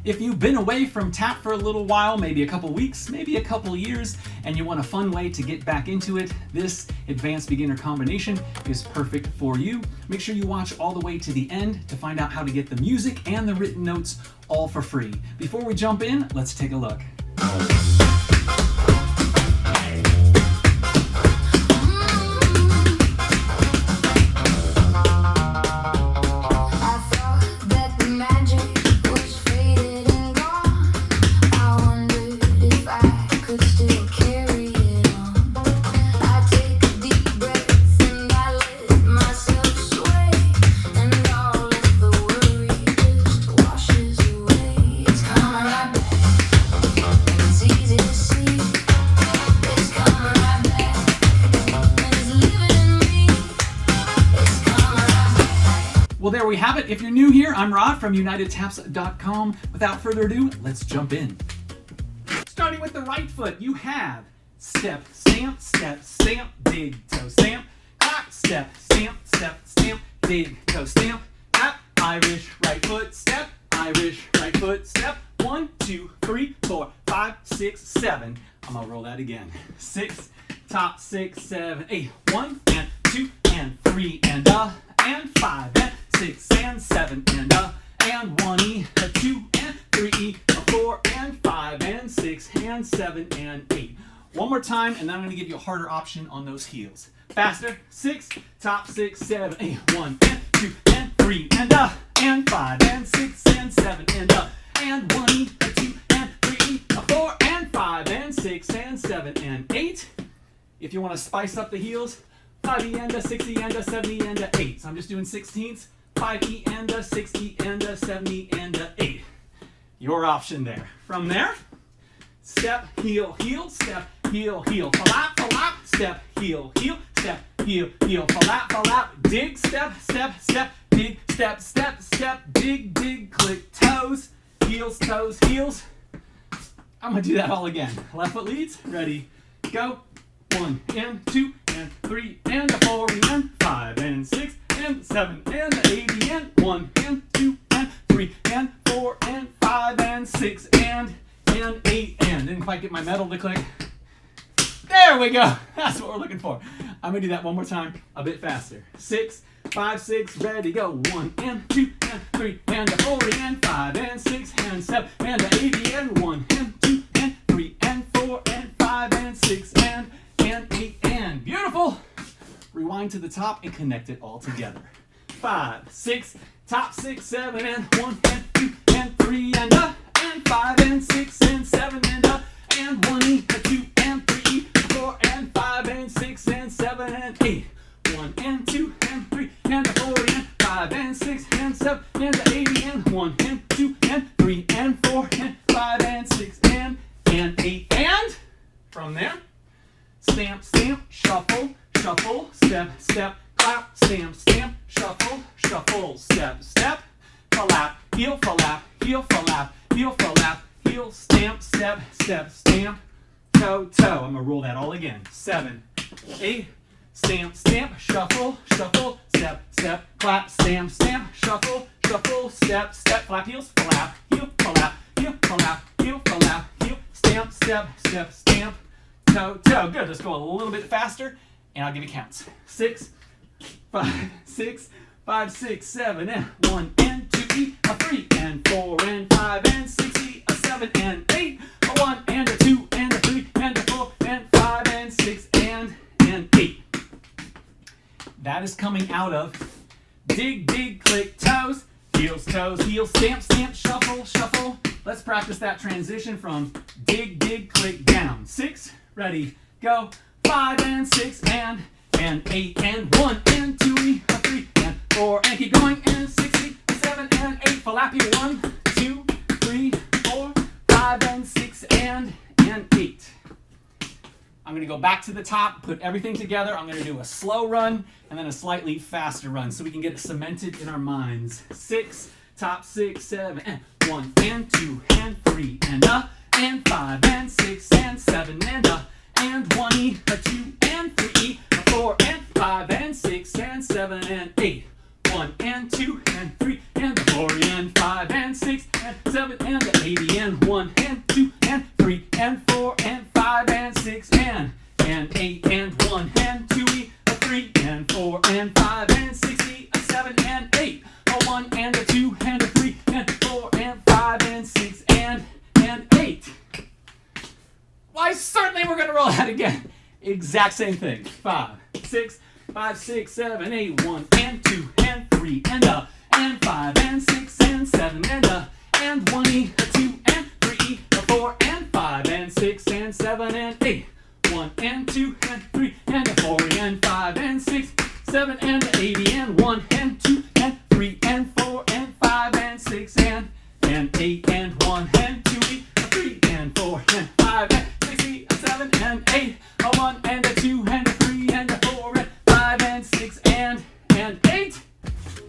If you've been away from tap for a little while, maybe a couple weeks, maybe a couple years, and you want a fun way to get back into it, this advanced beginner combination is perfect for you. Make sure you watch all the way to the end to find out how to get the music and the written notes all for free. Before we jump in, let's take a look. Well, there we have it. If you're new here, I'm Rod from UnitedTaps.com. Without further ado, let's jump in. Starting with the right foot, you have step, stamp, dig, toe, stamp, clap, step, stamp, dig, toe, stamp, clap, Irish right foot, step, Irish right foot, step, 1, 2, 3, 4, 5, 6, 7. I'm gonna roll that again. 6, top, 6, 7, 8. 1 and 2 and 3 and 5 and 6 and 7 and 1 E, 2 and 3 E, 4 and 5 and 6 and 7 and 8. One more time, and then I'm going to give you a harder option on those heels. Faster. 6, top, 6, 7, 8. 1 and 2 and 3 and 5 and 6 and 7 and 1 E, 2 and 3 E, 4 and 5 and 6 and 7 and 8. If you want to spice up the heels, 5E and a 6E and a 7E and a 8. So I'm just doing 16ths. 5E and a 6E and a 7E and a 8. Your option there. From there, step, heel, heel, step, heel, heel, flap, flap, step, heel, heel, step, heel, heel, flap, flap, dig, step, step, step, dig, step, step, step, dig, dig, click, toes, heels, toes, heels. I'm going to do that all again. Left foot leads. Ready, go. 1 and 2 and 3 and 4 and 5 and 6 and 7 and 8 and 1 and 2 and 3 and 4 and 5 and 6 and 8 and didn't quite get my metal to click. There we go. That's what we're looking for. I'm gonna do that one more time, a bit faster. 6, 5, 6, ready, go. 1 and 2 and 3 and 4 and 5 and 6 and 7 and 8 and 1 and 2 and 3 and 4 and 5 and 6 and 8 and beautiful. Rewind to the top and connect it all together. 5, 6, top, 6, 7 and 1 and 2 and 3 and 5 and 6 and 7 and 1 E, 2 and 3 E, 4 and 5 and 6 and 7 and 8. 1 and 2 and 3 and 4 and 5 and 6 and 7 and 8 and 1 and 2 and 3 and 4 and 5 and 6 and 8 and from there, stamp, stamp, shuffle, shuffle, step, step, clap, stamp, stamp, shuffle, shuffle, step, step, flap, heel, flap, heel, flap, heel, flap, heel, stamp, step, step, stamp, toe, toe. I'm gonna roll that all again. 7, 8, stamp, stamp, shuffle, shuffle, step, step, clap, stamp, stamp, shuffle, shuffle, step, step, flap, heels, flap, heel, flap, heel, flap, heel, flap, heel, stamp, step, step, stamp, toe, toe. Good. Let's go a little bit faster, and I'll give you counts. 6, 5, 6, 5, 6, 7, and 1 and 2 E, 3 and 4 and 5 and 6 E, 7 and 8, 1 and 2 and 3 and 4 and 5 and 6 and 8. That is coming out of dig, dig, click, toes, heels, toes, heels, stamp, stamp, shuffle, shuffle. Let's practice that transition from dig, dig, click, down. 6, ready, go. 5 and 6 and 8 and 1 and 2 E, 3 and 4 and keep going and 6 E, 7 and 8. Falappy 1, 2, 3, 4, 5 and 6 and 8. I'm going to go back to the top, put everything together. I'm going to do a slow run and then a slightly faster run so we can get it cemented in our minds. 6, top, 6, 7 and 1 and 2 and 3 and 5 and 6 and 7 and 1 E, 2 and 3 E, 4 and 5 and 6 and 7 and 8. 1 and 2 and 3 and 4 and 5 and 6 and 7 and and the 80 and 1 and 2 and 3 and 4 and 5 and 6 and 8 and 1 and 2 a 3 and 4 and 5 and 6 a 7 and 8 a 1 and a 2 and a 3 and 4 and 5 and 6 and 8. Why, certainly we're going to roll that again. Exact same thing. 5, 6, 5, 6, 7, 8, 1 and 2 and 3 and 5 and 6 and 7 and 1 a 2 and 3 a 4 and 5 and 6 and 7 and 8. 1 and 2 and 3 and 4 and 5 and 6, 7 and 80 and 1 and 2 and 3 and 4 and 5 and 6 and 8 and 1 and 2 a 3 and 4 and 5 and 6 a 7 and 8 a 1 and a 2 and a 3 and a 4 and 5 and 6 and 8.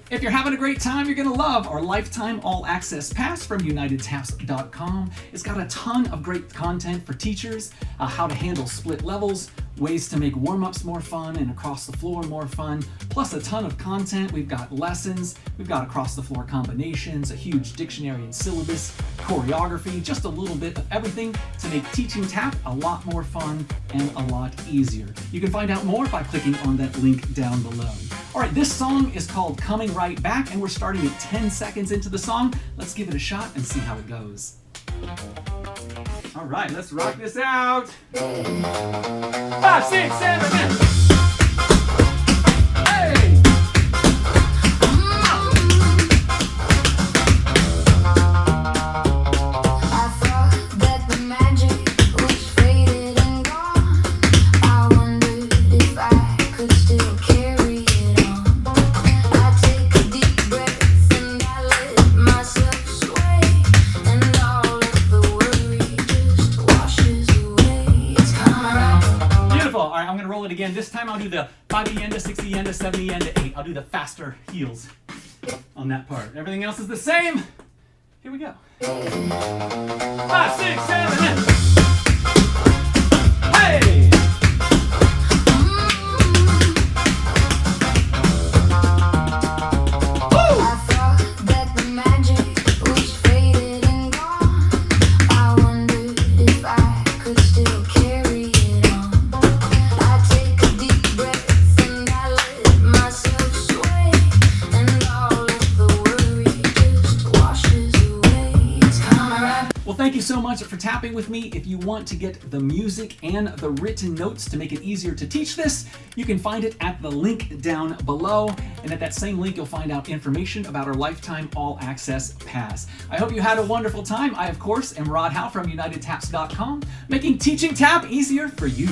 If you're having a great time, you're going to love our Lifetime All Access Pass from UnitedTaps.com. It's got a ton of great content for teachers, how to handle split levels, ways to make warm-ups more fun and across the floor more fun, plus a ton of content. We've got lessons, we've got across the floor combinations, a huge dictionary and syllabus, choreography, just a little bit of everything to make teaching tap a lot more fun and a lot easier. You can find out more by clicking on that link down below. All right, this song is called Coming Right Back, and we're starting at 10 seconds into the song. Let's give it a shot and see how it goes. All right, let's rock this out. 5, 6, 7, and... Hey! I'm going to roll it again. This time I'll do the 5E end to 6E end to 7E end to 8. I'll do the faster heels on that part. Everything else is the same. Here we go. 5, 6, 7, and... Hey! Thank you so much for tapping with me. If you want to get the music and the written notes to make it easier to teach this, you can find it at the link down below. And at that same link, you'll find out information about our Lifetime All Access Pass. I hope you had a wonderful time. I, of course, am Rod Howe from UnitedTaps.com, making teaching tap easier for you.